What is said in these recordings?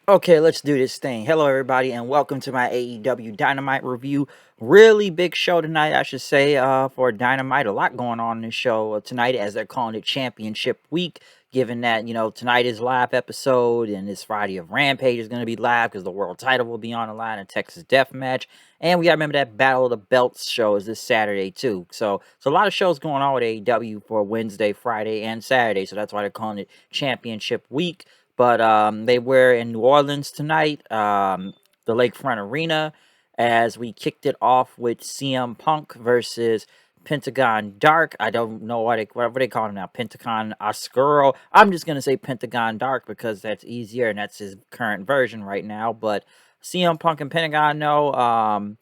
Okay, let's do this thing. Hello, everybody, and welcome to my AEW Dynamite review. Really big show tonight, I should say, for Dynamite. A lot going on in this show tonight, as they're calling it Championship Week, given that, tonight is live episode, and this Friday of Rampage is going to be live because the world title will be on the line in Texas Death Match. And we got to remember that Battle of the Belts show is this Saturday, too. So a lot of shows going on with AEW for Wednesday, Friday, and Saturday. So that's why they're calling it Championship Week. But they were in New Orleans tonight, the Lakefront Arena, as we kicked it off with CM Punk versus Pentagon Dark. I don't know what they call him now, Pentagon Oscuro. I'm just gonna say Pentagon Dark because that's easier and that's his current version right now. But CM Punk and Pentagon, no.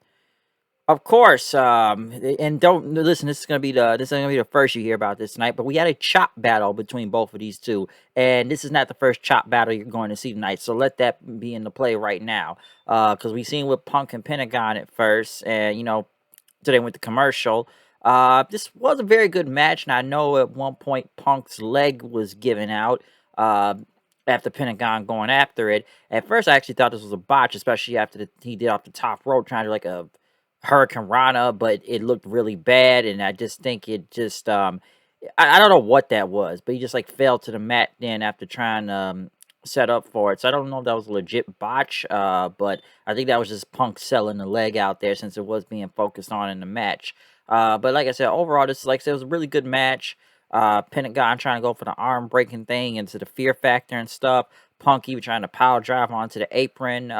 Of course, and don't listen. This isn't gonna be the first you hear about this tonight. But we had a chop battle between both of these two, and this is not the first chop battle you're going to see tonight. So let that be in the play right now, because we seen with Punk and Pentagon at first, and today went to commercial. This was a very good match, and I know at one point Punk's leg was given out. After Pentagon going after it, at first I actually thought this was a botch, especially after he did off the top rope, trying to do like a Hurricane Rana, but it looked really bad, and I just think it just I don't know what that was, but he just like fell to the mat then after trying to set up for it. So I don't know if that was a legit botch, but I think that was just Punk selling the leg out there since it was being focused on in the match. But like I said, overall, this like I said, it was a really good match. Pentagon trying to go for the arm breaking thing into the fear factor and stuff. Punk even trying to power drive onto the apron.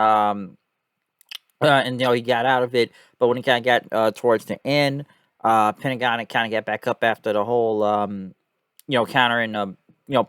And he got out of it, but when he kind of got towards the end, Pentagon kind of got back up after the whole countering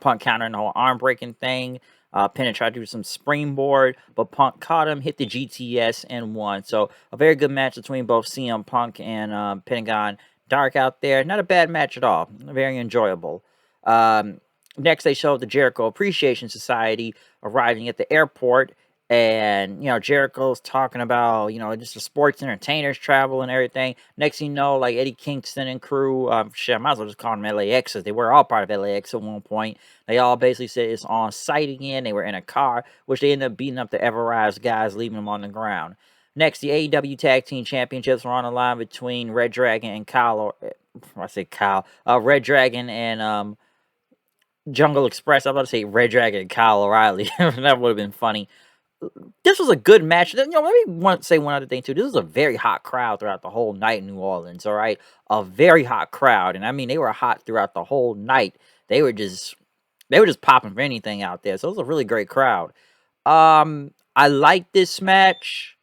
Punk countering the whole arm breaking thing. Penta tried to do some springboard, but Punk caught him, hit the GTS, and won. So a very good match between both CM Punk and Pentagon Dark out there. Not a bad match at all. Very enjoyable. Next, they showed the Jericho Appreciation Society arriving at the airport. And Jericho's talking about just the sports entertainers travel and everything. Next thing you know, like Eddie Kingston and crew, shit, I might as well just call them LAX, as they were all part of LAX at one point. They all basically said it's on site again. They were in a car, which they ended up beating up the Everrise guys, leaving them on the ground. Next, the AEW Tag Team Championships were on the line between Red Dragon and Red Dragon and Jungle Express. I was about to say Red Dragon and Kyle O'Reilly. That would have been funny. This was a good match. Let me say one other thing too. This was a very hot crowd throughout the whole night in New Orleans. All right, a very hot crowd, and I mean they were hot throughout the whole night. They were just popping for anything out there. So it was a really great crowd. I liked this match.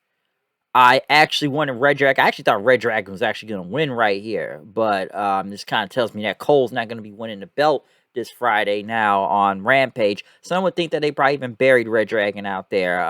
I actually wanted Red Dragon. I actually thought Red Dragon was actually going to win right here, but this kind of tells me that Cole's not going to be winning the belt this Friday now on Rampage. Some would think that they probably even buried Red Dragon out there,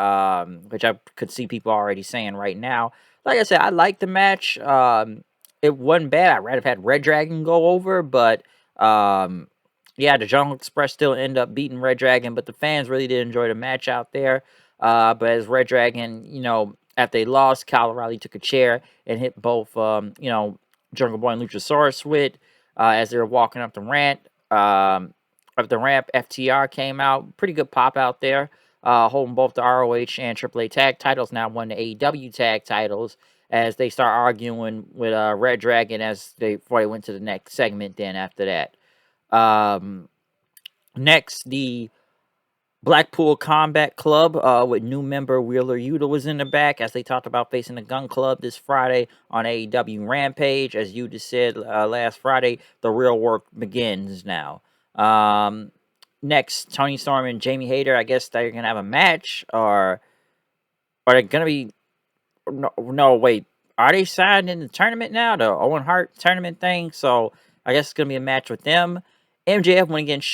which I could see people already saying right now. Like I said, I liked the match. It wasn't bad. I'd rather have had Red Dragon go over, but yeah, the Jungle Express still end up beating Red Dragon, but the fans really did enjoy the match out there. But as Red Dragon, after they lost, Kyle O'Reilly took a chair and hit both, Jungle Boy and Luchasaurus with as they were walking up the ramp. Up the ramp, FTR came out. Pretty good pop out there, holding both the ROH and AAA tag titles. Now won the AEW tag titles as they start arguing with Red Dragon before they went to the next segment. Then after that, next the Blackpool Combat Club with new member Wheeler Yuta was in the back as they talked about facing the Gun Club this Friday on AEW Rampage. As Yuta said last Friday, the real work begins now. Next, Tony Storm and Jamie Hayter, I guess they're going to have a match, or are they going to be... No, wait. Are they signed in the tournament now? The Owen Hart tournament thing? So I guess it's going to be a match with them. MJF went against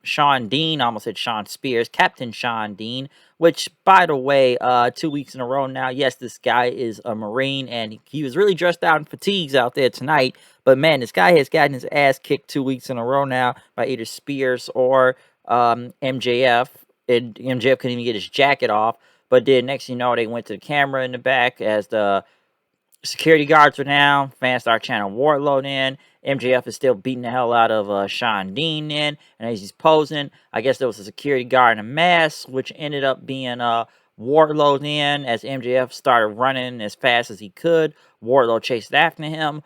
Sean Dean. I almost said Sean Spears. Captain Sean Dean, which, by the way, 2 weeks in a row now. Yes, this guy is a Marine, and he was really dressed out in fatigues out there tonight. But, man, this guy has gotten his ass kicked 2 weeks in a row now by either Spears or MJF. And MJF couldn't even get his jacket off. But then, next thing you know, they went to the camera in the back as the security guards were down. Fans started chanting Wardlow in. MJF is still beating the hell out of Sean Dean in, and as he's posing, I guess there was a security guard in a mask, which ended up being Wardlow then, as MJF started running as fast as he could. Wardlow chased after him,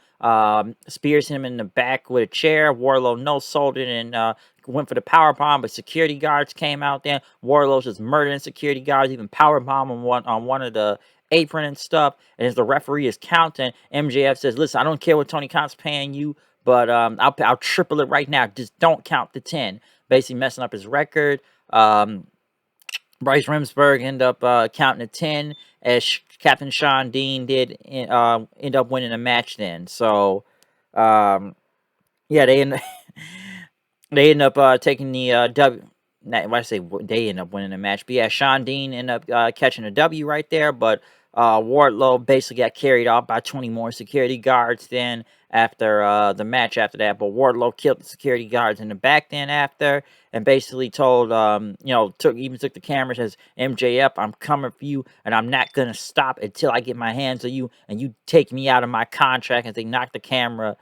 spears him in the back with a chair. Wardlow no-sold it and went for the powerbomb, but security guards came out there. Wardlow's just murdering security guards, even powerbomb on one of the apron and stuff. And as the referee is counting, MJF says, "Listen, I don't care what Tony Khan's paying you, but I'll triple it right now. Just don't count the 10." Basically messing up his record. Bryce Remsburg ended up counting to 10, as Captain Sean Dean did end up winning the match then. So, yeah, they end up taking the W. Why I say they end up winning the match, but yeah, Sean Dean ended up catching a W right there. But Wardlow basically got carried off by 20 more security guards then after the match after that. But Wardlow killed the security guards in the back then after, and basically told took the camera, says, "MJF, I'm coming for you, and I'm not gonna stop until I get my hands on you, and you take me out of my contract." And they knocked the camera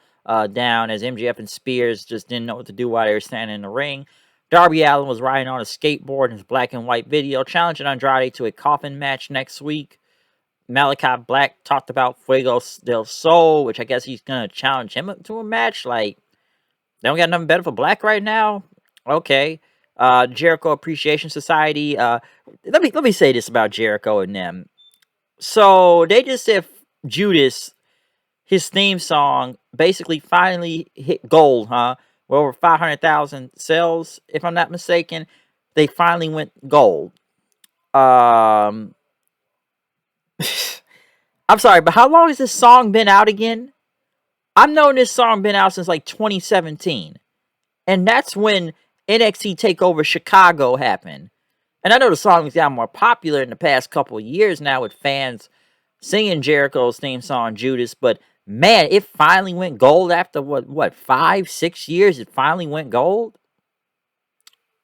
down as MJF and Spears just didn't know what to do while they were standing in the ring. Darby Allin was riding on a skateboard in his black and white video, challenging Andrade to a coffin match next week. Malachi Black talked about Fuego del Sol, which I guess he's going to challenge him to a match. Like, they don't got nothing better for Black right now? Okay. Jericho Appreciation Society. Let me say this about Jericho and them. So, they just said Judas, his theme song, basically finally hit gold, huh? Well, over 500,000 sales, if I'm not mistaken. They finally went gold. I'm sorry, but how long has this song been out again? I've known this song been out since like 2017. And that's when NXT TakeOver Chicago happened. And I know the song's gotten more popular in the past couple of years now with fans singing Jericho's theme song, Judas. But man, it finally went gold after what 5-6 years? It finally went gold.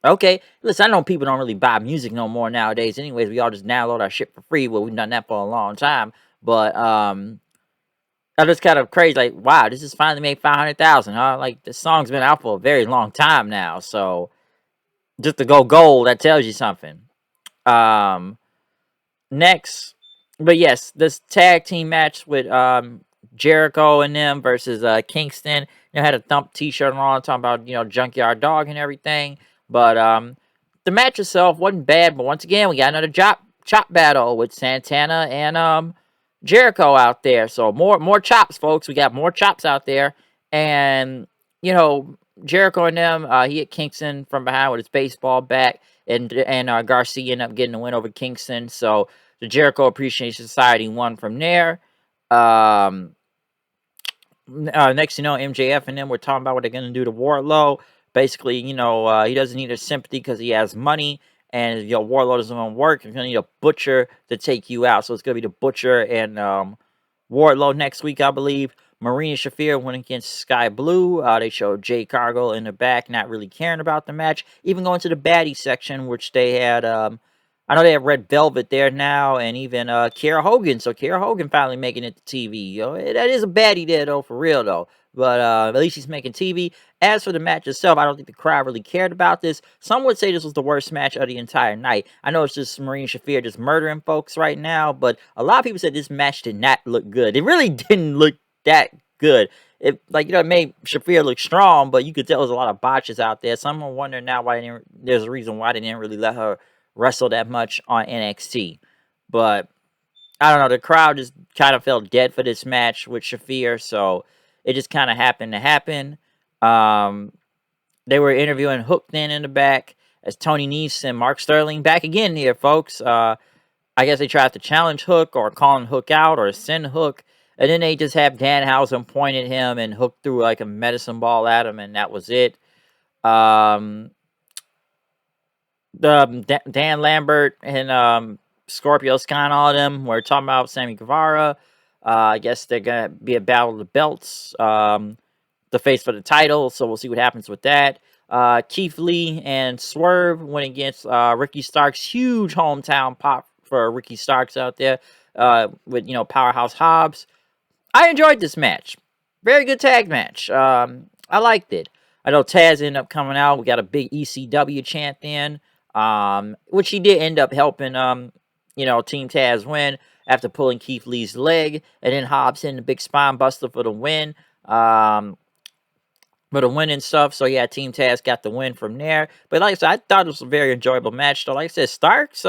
Okay, listen, I know people don't really buy music no more nowadays. Anyways, we all just download our shit for free. Well, we've done that for a long time. But that was kind of crazy. Like, wow, this has finally made 500,000, huh? Like, this song's been out for a very long time now. So just to go gold, that tells you something. Next, but yes, this tag team match with Jericho and them versus Kingston. Had a Thump t-shirt on, talking about Junkyard Dog and everything. But the match itself wasn't bad. But once again, we got another chop battle with Santana and Jericho out there. So more chops, folks. We got more chops out there. And Jericho and them, he hit Kingston from behind with his baseball bat, and Garcia ended up getting the win over Kingston. So the Jericho Appreciation Society won from there. Next, MJF and them were talking about what they're going to do to Wardlow. Basically, he doesn't need their sympathy because he has money, and Wardlow doesn't want to work. You're going to need a Butcher to take you out. So it's going to be the Butcher and Wardlow next week, I believe. Marina Shafir went against Sky Blue. They showed Jay Cargill in the back, not really caring about the match. Even going to the baddie section, which they had, I know they have Red Velvet there now, and even Kiera Hogan. So Kiera Hogan finally making it to TV. That is a baddie there, though, for real, though. But at least he's making TV. As for the match itself, I don't think the crowd really cared about this. Some would say this was the worst match of the entire night. I know it's just Marina Shafir just murdering folks right now, but a lot of people said this match did not look good. It really didn't look that good. It made Shafir look strong, but you could tell there was a lot of botches out there. Some are wondering now why there's a reason why they didn't really let her wrestle that much on NXT. But I don't know, the crowd just kind of felt dead for this match with Shafir, so it just kind of happened to happen. They were interviewing Hook then in the back as Tony Nese and Mark Sterling back again here, folks. I guess they tried to challenge Hook or call Hook out or send Hook. And then they just have Danhausen point at him and Hook threw like a medicine ball at him, and that was it. Dan Lambert and Scorpio Sky and all of them were talking about Sammy Guevara. I guess they're going to be a battle of the belts. The face for the title, so we'll see what happens with that. Keith Lee and Swerve went against Ricky Starks. Huge hometown pop for Ricky Starks out there with Powerhouse Hobbs. I enjoyed this match. very good tag match. I liked it. I know Taz ended up coming out. We got a big ECW chant then, which he did end up helping, Team Taz win after pulling Keith Lee's leg, and then Hobbs hitting the big spine buster for the win. Um, for the win and stuff. So yeah, Team Taz got the win from there. But like I said, I thought it was a very enjoyable match. Though, like I said, Starks,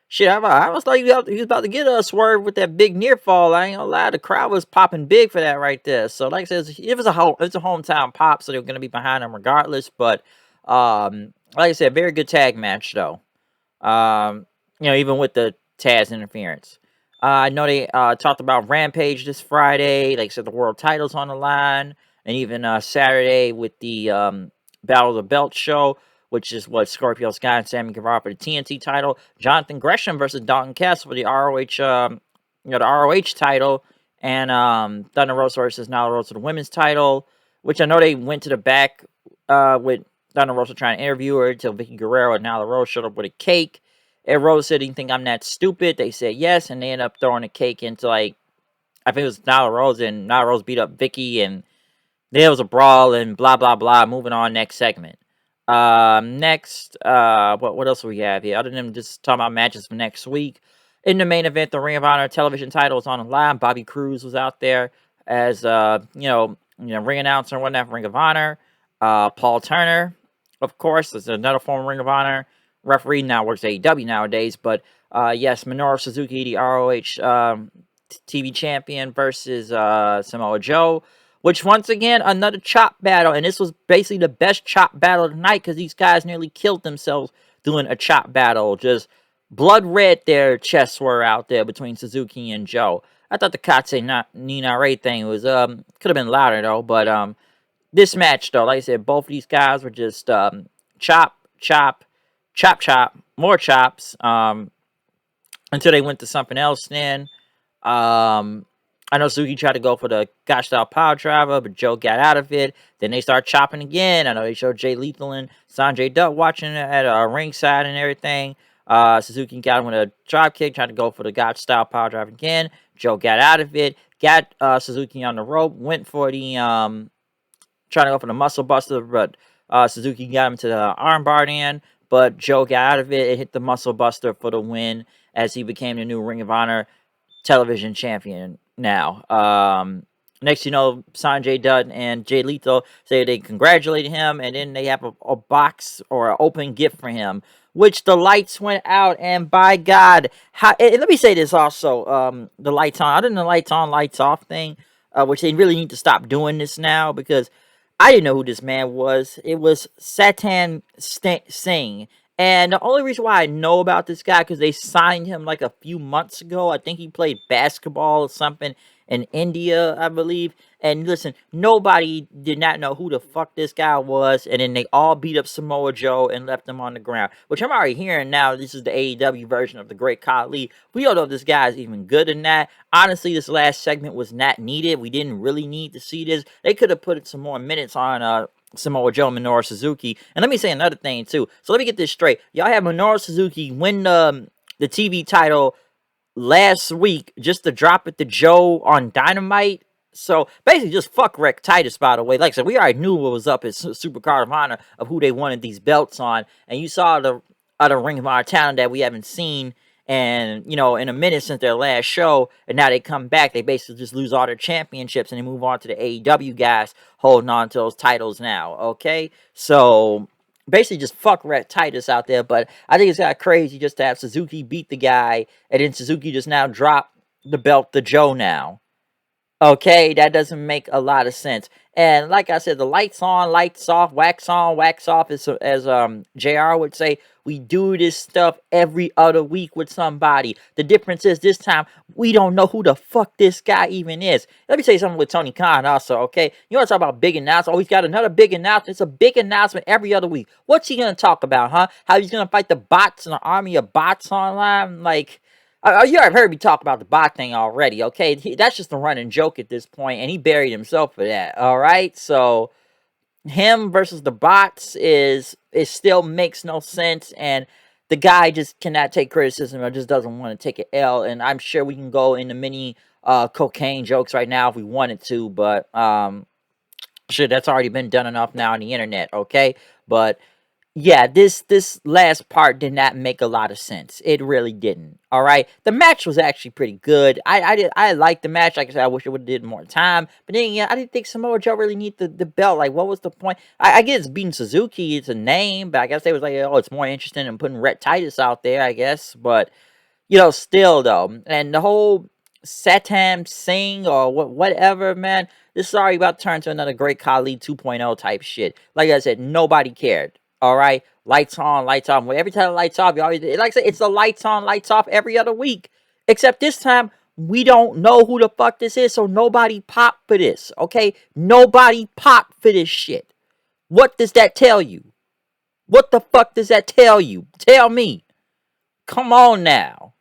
shit, I almost thought he was about to get a swerve with that big near fall. I ain't gonna lie, the crowd was popping big for that right there. So like I said, it's a hometown pop, so they're gonna be behind him regardless. But like I said, very good tag match though. Um, even with the Taz interference. I know they talked about Rampage this Friday. Like I said, the world title's on the line. And even Saturday with the Battle of the Belt show, which is what Scorpio Sky and Sammy Guevara for the TNT title. Jonathan Gresham versus Dalton Castle for the ROH, the ROH title. And Thunder Rosa versus Nyla Rose for the women's title, which I know they went to the back with Thunder Rosa trying to interview her until Vicky Guerrero and Nyla Rose showed up with a cake. And Rose said, "Do you think I'm that stupid?" They said yes, and they ended up throwing the cake into, like, I think it was Nyla Rose, and Nyla Rose beat up Vicky, and there was a brawl and blah blah blah. Moving on, next segment. Next, what else do we have here? Other than just talking about matches for next week. In the main event, the Ring of Honor television title was on the line. Bobby Cruz was out there as ring announcer and whatnot for Ring of Honor. Paul Turner, of course, is another former Ring of Honor referee, now works AEW nowadays. But yes, Minoru Suzuki, the ROH TV champion, versus Samoa Joe. Which, once again, another chop battle. And this was basically the best chop battle of the night because these guys nearly killed themselves doing a chop battle. Just blood red their chests were out there between Suzuki and Joe. I thought the Katse Nina Ray thing was could have been louder though. But this match though, like I said, both of these guys were just chop, chop, chop, chop, more chops until they went to something else then. I know Suzuki tried to go for the Gotch style power driver, but Joe got out of it. Then they start chopping again. I know they showed Jay Lethal and Sanjay Dutt watching at ringside and everything. Suzuki got him with a drop kick, tried to go for the Gotch style power driver again. Joe got out of it, got Suzuki on the rope, went for the trying to go for the muscle buster, but Suzuki got him to the armbar in. But Joe got out of it and hit the muscle buster for the win as he became the new Ring of Honor television champion now. Next, Sanjay Dutt and Jay Lethal say they congratulated him, and then they have a box or an open gift for him, which the lights went out, and by God, and let me say this also, the lights on, other than the lights on, lights off thing, which they really need to stop doing this now, because I didn't know who this man was. It was Satan Singh. And the only reason why I know about this guy, because they signed him like a few months ago. I think he played basketball or something in India, I believe. And listen, nobody did not know who the fuck this guy was. And then they all beat up Samoa Joe and left him on the ground. Which I'm already hearing now, this is the AEW version of the Great Khali. We don't know if this guy is even good in that. Honestly, this last segment was not needed. We didn't really need to see this. They could have put some more minutes on Samoa Joe, Minoru Suzuki. And let me say another thing too. So let me get this straight. Y'all have Minoru Suzuki win the TV title last week just to drop it to Joe on Dynamite. So basically, just fuck Rick Titus. By the way, like I said, we already knew what was up at Supercard of Honor of who they wanted these belts on, and you saw the other Ring of Honor talent that we haven't seen. And, in a minute since their last show, and now they come back, they basically just lose all their championships and they move on to the AEW guys holding on to those titles now, okay? So, basically just fuck Red Titus out there, but I think it's kind of crazy just to have Suzuki beat the guy, and then Suzuki just now drop the belt to Joe now. Okay, that doesn't make a lot of sense. And like I said, the lights on, lights off, wax on, wax off, as JR would say, we do this stuff every other week with somebody. The difference is this time we don't know who the fuck this guy even is. Let me tell you something with Tony Khan also, okay? You want to talk about big announcement? Oh, he's got another big announcement. It's a big announcement every other week. What's he gonna talk about, huh? How he's gonna fight the bots and the army of bots online? Like, you have heard me talk about the bot thing already, okay? That's just a running joke at this point, and he buried himself for that, all right? So, him versus the bots it still makes no sense, and the guy just cannot take criticism or just doesn't want to take an L, and I'm sure we can go into many cocaine jokes right now if we wanted to, but shit, that's already been done enough now on the internet, okay? But yeah, this last part did not make a lot of sense. It really didn't. All right, the match was actually pretty good. I liked the match. Like I said, I wish it would have did more time. But then yeah, I didn't think Samoa Joe really need the belt. Like, what was the point? I get it's beating Suzuki. It's a name, but I guess they was like, oh, it's more interesting than putting Rhett Titus out there. I guess, but still though, and the whole Satam Singh or whatever, man, this is already about to turn to another Great Khali 2.0 type shit. Like I said, nobody cared. All right, lights on, lights off. Every time the lights off, you always like I said, it's the lights on, lights off every other week. Except this time, we don't know who the fuck this is, so nobody pop for this. Okay, nobody pop for this shit. What does that tell you? What the fuck does that tell you? Tell me. Come on now.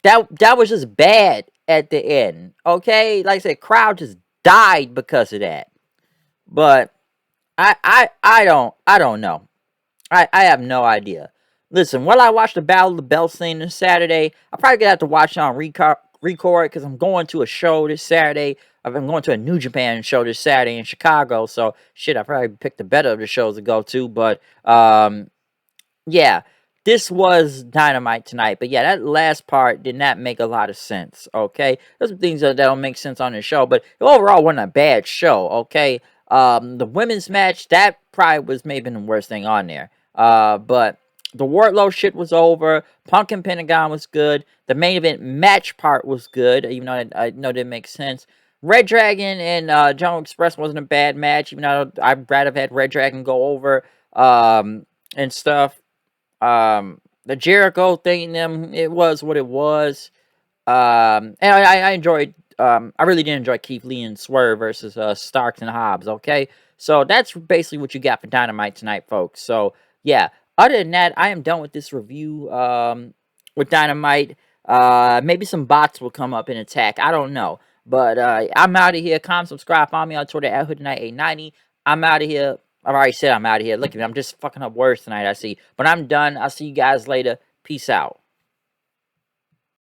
That was just bad at the end. Okay, like I said, crowd just died because of that. But I don't know. I have no idea. Listen, while I watch the Battle of the Belts thing this Saturday, I probably gonna have to watch it on record because I'm going to a show this Saturday. I'm going to a New Japan show this Saturday in Chicago. So shit, I probably picked the better of the shows to go to. But yeah, this was Dynamite tonight, but yeah, that last part did not make a lot of sense, okay? There's some things that don't make sense on the show, but overall wasn't a bad show, okay? The women's match, that probably was maybe the worst thing on there. But the Wardlow shit was over. Punk and Pentagon was good. The main event match part was good, even though I know it didn't make sense. Red Dragon and Jungle Express wasn't a bad match, even though I'd rather have had Red Dragon go over and stuff. The Jericho thing, them, it was what it was. And I enjoyed. I really did enjoy Keith Lee and Swerve versus Starks and Hobbs. Okay, so that's basically what you got for Dynamite tonight, folks. So yeah, other than that, I am done with this review. With Dynamite, maybe some bots will come up and attack. I don't know, but I'm out of here. Comment, subscribe, follow me on Twitter at HoodNight890. I'm out of here. I've already said I'm out of here. Look at me. I'm just fucking up words tonight, I see. But I'm done. I'll see you guys later. Peace out.